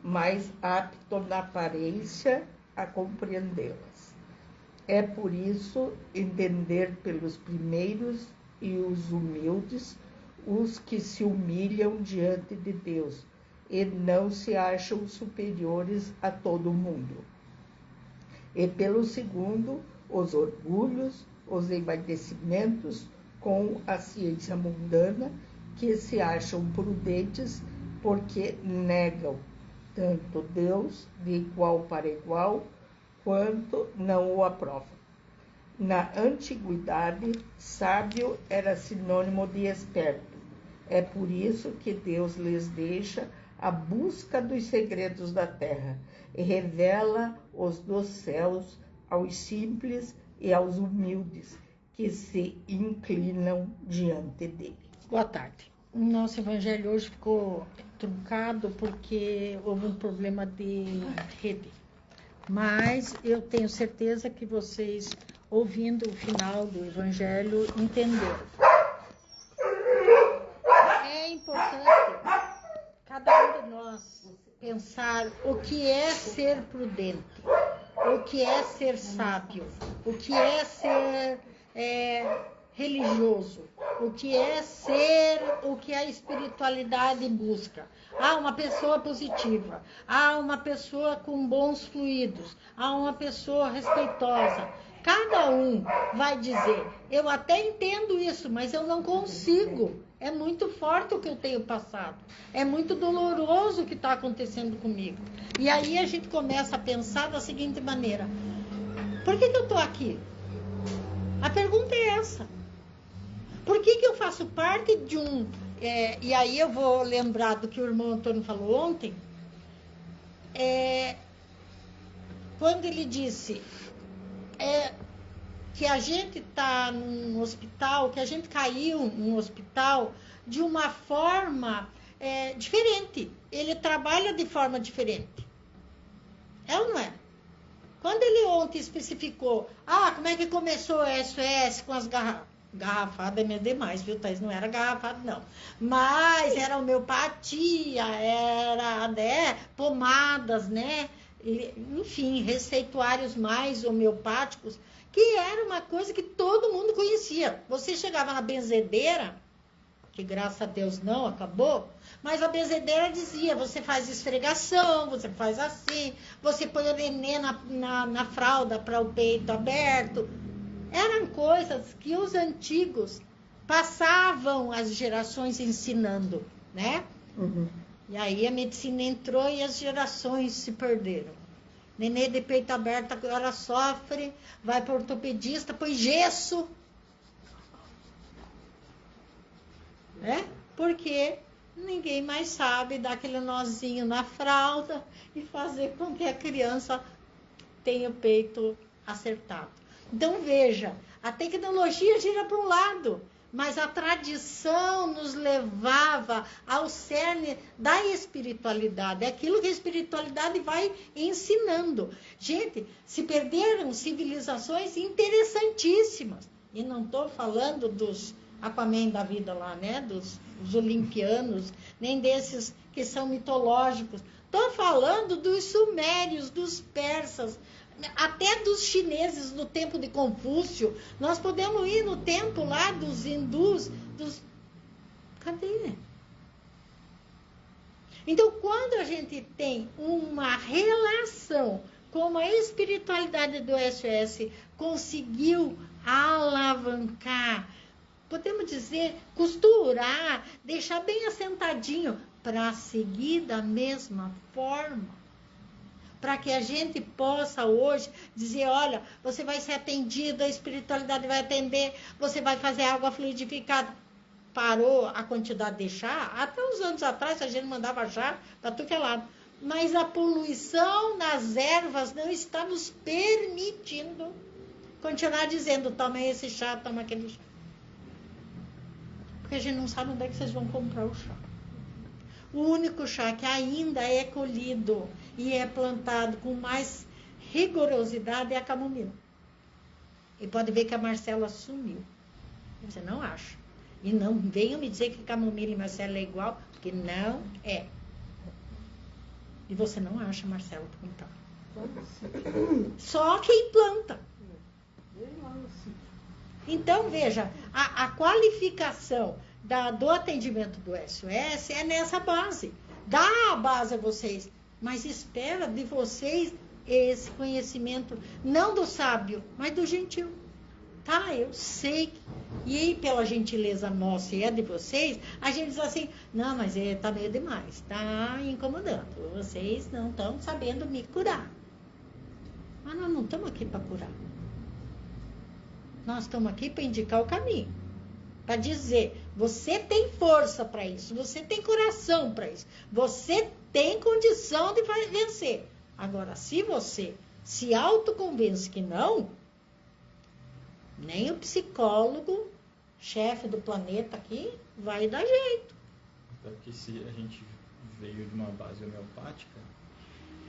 mais apto na aparência a compreendê-las. É por isso entender pelos primeiros e os humildes os que se humilham diante de Deus e não se acham superiores a todo mundo. E pelo segundo, os orgulhos, os envaidecimentos com a ciência mundana, que se acham prudentes porque negam tanto Deus de igual para igual, quanto não o aprovam. Na antiguidade, sábio era sinônimo de esperto. É por isso que Deus lhes deixa a busca dos segredos da terra e revela os dos céus aos simples e aos humildes que se inclinam diante dele. Boa tarde. O nosso evangelho hoje ficou truncado porque houve um problema de rede. Mas eu tenho certeza que vocês, ouvindo o final do evangelho, entenderam. É importante cada um de nós pensar o que é ser prudente, o que é ser sábio, o que é ser religioso, o que é ser o que a espiritualidade busca. Uma pessoa positiva, uma pessoa com bons fluidos, uma pessoa respeitosa. Cada um vai dizer, eu até entendo isso, mas eu não consigo. É muito forte o que eu tenho passado. É muito doloroso o que está acontecendo comigo. E aí a gente começa a pensar da seguinte maneira, por que eu estou aqui? A pergunta é essa. Por que eu faço parte de um... e aí eu vou lembrar do que o irmão Antônio falou ontem, quando ele disse que a gente está num hospital, que a gente caiu num hospital de uma forma diferente. Ele trabalha de forma diferente. É ou não é? Quando ele ontem especificou, como é que começou o SOS com as garrafada é demais, viu, Thaís? Não era garrafada, não. Mas era homeopatia, era, pomadas, né? Enfim, receituários mais homeopáticos, que era uma coisa que todo mundo conhecia. Você chegava na benzedeira, que graças a Deus não acabou, mas a benzedeira dizia, você faz esfregação, você faz assim, você põe o neném na fralda para o peito aberto. Eram coisas que os antigos passavam as gerações ensinando, né? Uhum. E aí a medicina entrou e as gerações se perderam. Nenê de peito aberto agora sofre, vai para o ortopedista, põe gesso. Porque ninguém mais sabe dar aquele nozinho na fralda e fazer com que a criança tenha o peito acertado. Então veja, a tecnologia gira para um lado, mas a tradição nos levava ao cerne da espiritualidade, é aquilo que a espiritualidade vai ensinando. Gente, se perderam civilizações interessantíssimas, e não estou falando dos Aquaman da vida lá, né, dos olimpianos, nem desses que são mitológicos. Estou falando dos sumérios, dos persas, até dos chineses no tempo de Confúcio. Nós podemos ir no tempo lá dos hindus, Cadê? Então, quando a gente tem uma relação como a espiritualidade do SOS conseguiu alavancar, podemos dizer, costurar, deixar bem assentadinho, para seguir da mesma forma. Para que a gente possa hoje dizer, olha, você vai ser atendido, a espiritualidade vai atender, você vai fazer água fluidificada. Parou a quantidade de chá, até uns anos atrás a gente mandava chá para tudo que é lado. Mas a poluição nas ervas não está nos permitindo continuar dizendo, toma esse chá, toma aquele chá. Porque a gente não sabe onde é que vocês vão comprar o chá. O único chá que ainda é colhido e é plantado com mais rigorosidade é a camomila. E pode ver que a Marcela sumiu. Você não acha. E não venham me dizer que camomila e Marcela é igual, porque não é. E você não acha Marcelo Pontal. Só quem planta. Então, veja, a qualificação do atendimento do SOS é nessa base. Dá a base a vocês, mas espera de vocês esse conhecimento, não do sábio, mas do gentil. Tá, eu sei. E aí, pela gentileza nossa e a de vocês, a gente diz assim, não, mas tá meio demais, tá incomodando. Vocês não estão sabendo me curar. Mas nós não estamos aqui para curar. Nós estamos aqui para indicar o caminho. Para dizer, você tem força para isso, você tem coração para isso, você tem condição de vencer. Agora, se você se autoconvence que não, nem o psicólogo, chefe do planeta aqui, vai dar jeito. Até porque se a gente veio de uma base homeopática,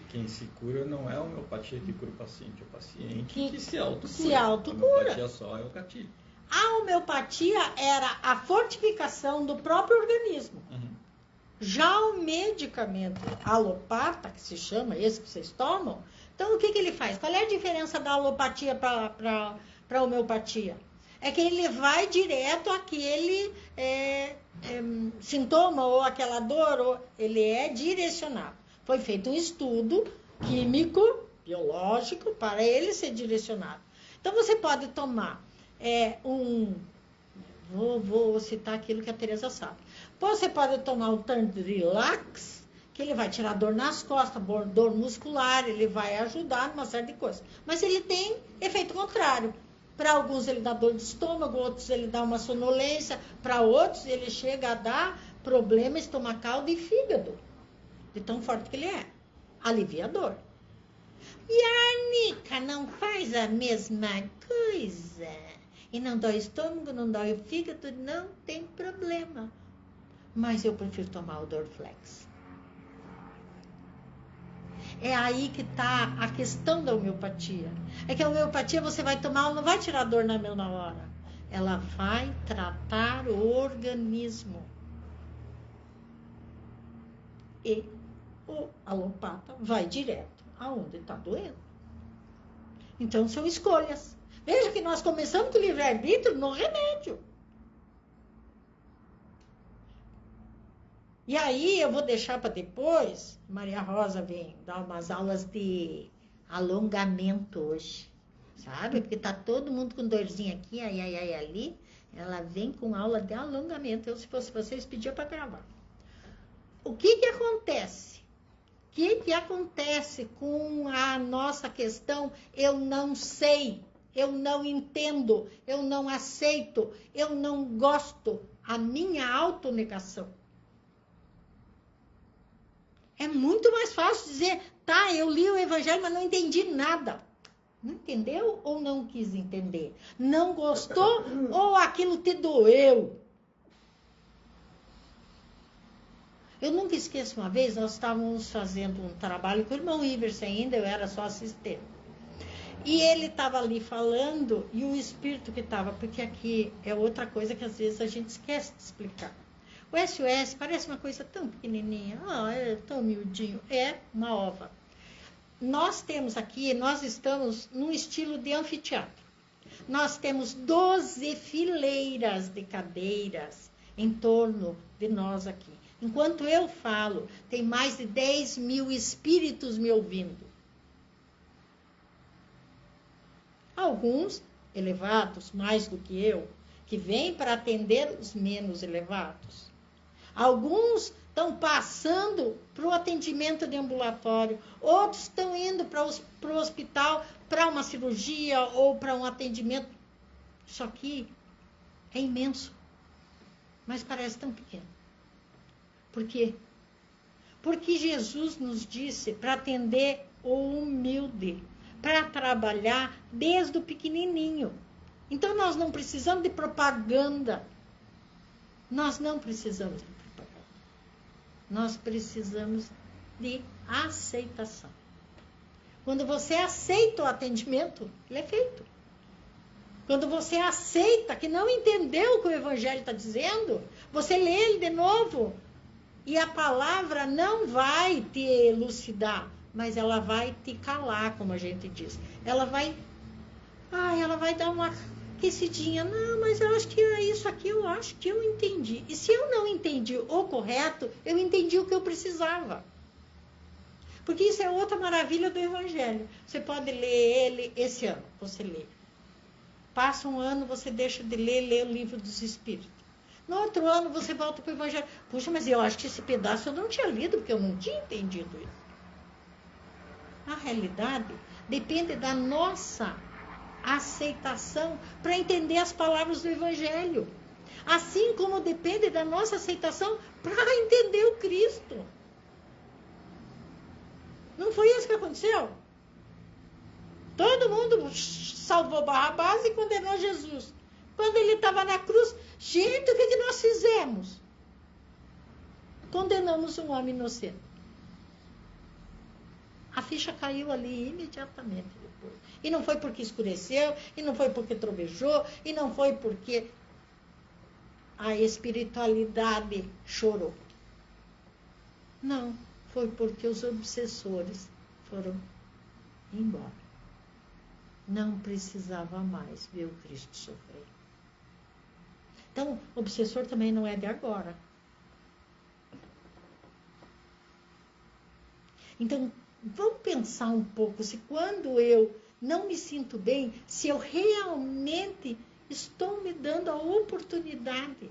quem se cura não é a homeopatia que cura o paciente, é o paciente que se autocura. Se autocura. A homeopatia só é o gatilho. A homeopatia era a fortificação do próprio organismo. Uhum. Já o medicamento alopata, que se chama esse que vocês tomam, então o que ele faz? Qual é a diferença da alopatia para a homeopatia? É que ele vai direto àquele sintoma ou aquela dor, ele é direcionado. Foi feito um estudo químico, biológico, para ele ser direcionado. Então, você pode tomar vou citar aquilo que a Tereza sabe. Você pode tomar o Tandrilax, que ele vai tirar dor nas costas, dor muscular, ele vai ajudar numa série de coisas. Mas ele tem efeito contrário. Para alguns ele dá dor de estômago, outros ele dá uma sonolência, para outros ele chega a dar problema estomacal de fígado. De tão forte que ele é. Alivia a dor. E a arnica não faz a mesma coisa. E não dói o estômago, não dói o fígado, não tem problema. Mas eu prefiro tomar o Dorflex. É aí que está a questão da homeopatia. É que a homeopatia você vai tomar, ela não vai tirar dor na mesma hora. Ela vai tratar o organismo. E o alopata vai direto aonde está doendo. Então, são escolhas. Veja que nós começamos com o livre-arbítrio no remédio. E aí, eu vou deixar para depois, Maria Rosa vem dar umas aulas de alongamento hoje, sabe? Porque tá todo mundo com dorzinha aqui, ai, ali. Ela vem com aula de alongamento. Eu, se fosse vocês, pedia para gravar. O que acontece? O que acontece com a nossa questão? Eu não sei, eu não entendo, eu não aceito, eu não gosto. A minha autonegação. É muito mais fácil dizer, tá, eu li o evangelho, mas não entendi nada. Não entendeu ou não quis entender? Não gostou ou aquilo te doeu? Eu nunca esqueço uma vez, nós estávamos fazendo um trabalho com o irmão Ivers ainda, eu era só assistente. E ele estava ali falando, e o espírito que estava, porque aqui é outra coisa que às vezes a gente esquece de explicar. O SOS parece uma coisa tão pequenininha, é tão miudinho, é uma ova. Nós temos aqui, nós estamos num estilo de anfiteatro. Nós temos 12 fileiras de cadeiras em torno de nós aqui. Enquanto eu falo, tem mais de 10 mil espíritos me ouvindo. Alguns elevados, mais do que eu, que vêm para atender os menos elevados. Alguns estão passando para o atendimento de ambulatório, outros estão indo para o hospital para uma cirurgia ou para um atendimento. Isso aqui é imenso, mas parece tão pequeno. Por quê? Porque Jesus nos disse para atender o humilde, para trabalhar desde o pequenininho. Então, nós não precisamos de propaganda. Nós não precisamos de propaganda. Nós precisamos de aceitação. Quando você aceita o atendimento, ele é feito. Quando você aceita que não entendeu o que o Evangelho está dizendo, você lê ele de novo E a palavra não vai te elucidar, mas ela vai te calar, como a gente diz. Ela vai dar uma aquecidinha. Não, mas eu acho que é isso aqui, eu acho que eu entendi. E se eu não entendi o correto, eu entendi o que eu precisava. Porque isso é outra maravilha do Evangelho. Você pode ler ele esse ano, você lê. Passa um ano, você deixa de ler, lê o livro dos Espíritos. No outro ano, você volta para o Evangelho. Puxa, mas eu acho que esse pedaço eu não tinha lido, porque eu não tinha entendido isso. A realidade depende da nossa aceitação para entender as palavras do Evangelho. Assim como depende da nossa aceitação para entender o Cristo. Não foi isso que aconteceu? Todo mundo salvou Barrabás e condenou Jesus. Quando ele estava na cruz, gente, o que nós fizemos? Condenamos um homem inocente. A ficha caiu ali imediatamente depois. E não foi porque escureceu, e não foi porque trovejou, e não foi porque a espiritualidade chorou. Não, foi porque os obsessores foram embora. Não precisava mais ver o Cristo sofrer. Então, o obsessor também não é de agora. Então, vamos pensar um pouco se quando eu não me sinto bem, se eu realmente estou me dando a oportunidade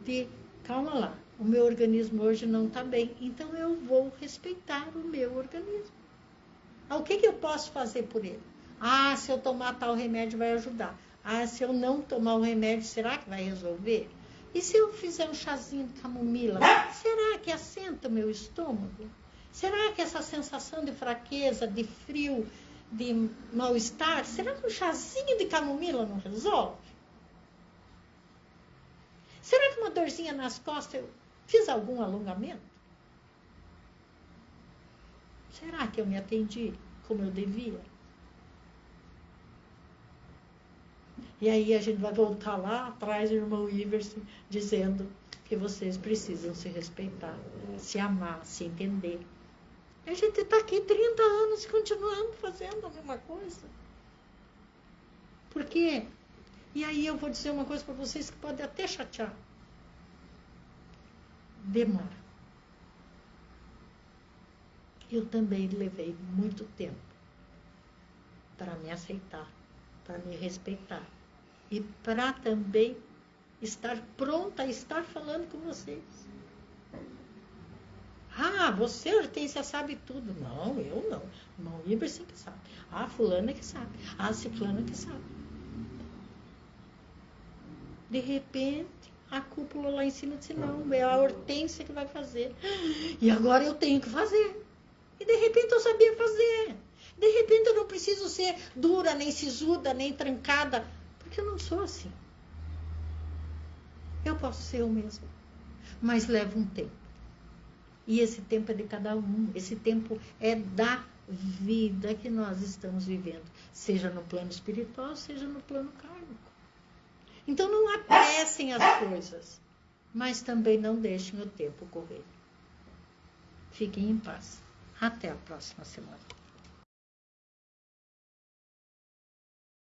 de, calma lá, o meu organismo hoje não está bem, então eu vou respeitar o meu organismo. O que eu posso fazer por ele? Ah, se eu tomar tal remédio vai ajudar. Ah, se eu não tomar o remédio, será que vai resolver? E se eu fizer um chazinho de camomila, será que assenta o meu estômago? Será que essa sensação de fraqueza, de frio, de mal-estar, será que um chazinho de camomila não resolve? Será que uma dorzinha nas costas, eu fiz algum alongamento? Será que eu me atendi como eu devia? E aí a gente vai voltar lá atrás do irmão Iverson, dizendo que vocês precisam se respeitar, se amar, se entender. E a gente está aqui 30 anos e continuamos fazendo a mesma coisa. Por quê? E aí eu vou dizer uma coisa para vocês que pode até chatear. Demora. Eu também levei muito tempo para me aceitar, para me respeitar. E para também estar pronta a estar falando com vocês. Ah, você, Hortência, sabe tudo. Não, eu não. Irmão Iverson que sabe. Ah, fulana que sabe. Ah, ciclana que sabe. De repente, a cúpula lá em cima disse, não, é a Hortência que vai fazer. E agora eu tenho que fazer. E de repente eu sabia fazer. De repente eu não preciso ser dura, nem sisuda, nem trancada. Porque eu não sou assim. Eu posso ser eu mesma. Mas leva um tempo. E esse tempo é de cada um. Esse tempo é da vida que nós estamos vivendo. Seja no plano espiritual, seja no plano kármico. Então não apressem as coisas. Mas também não deixem o tempo correr. Fiquem em paz. Até a próxima semana.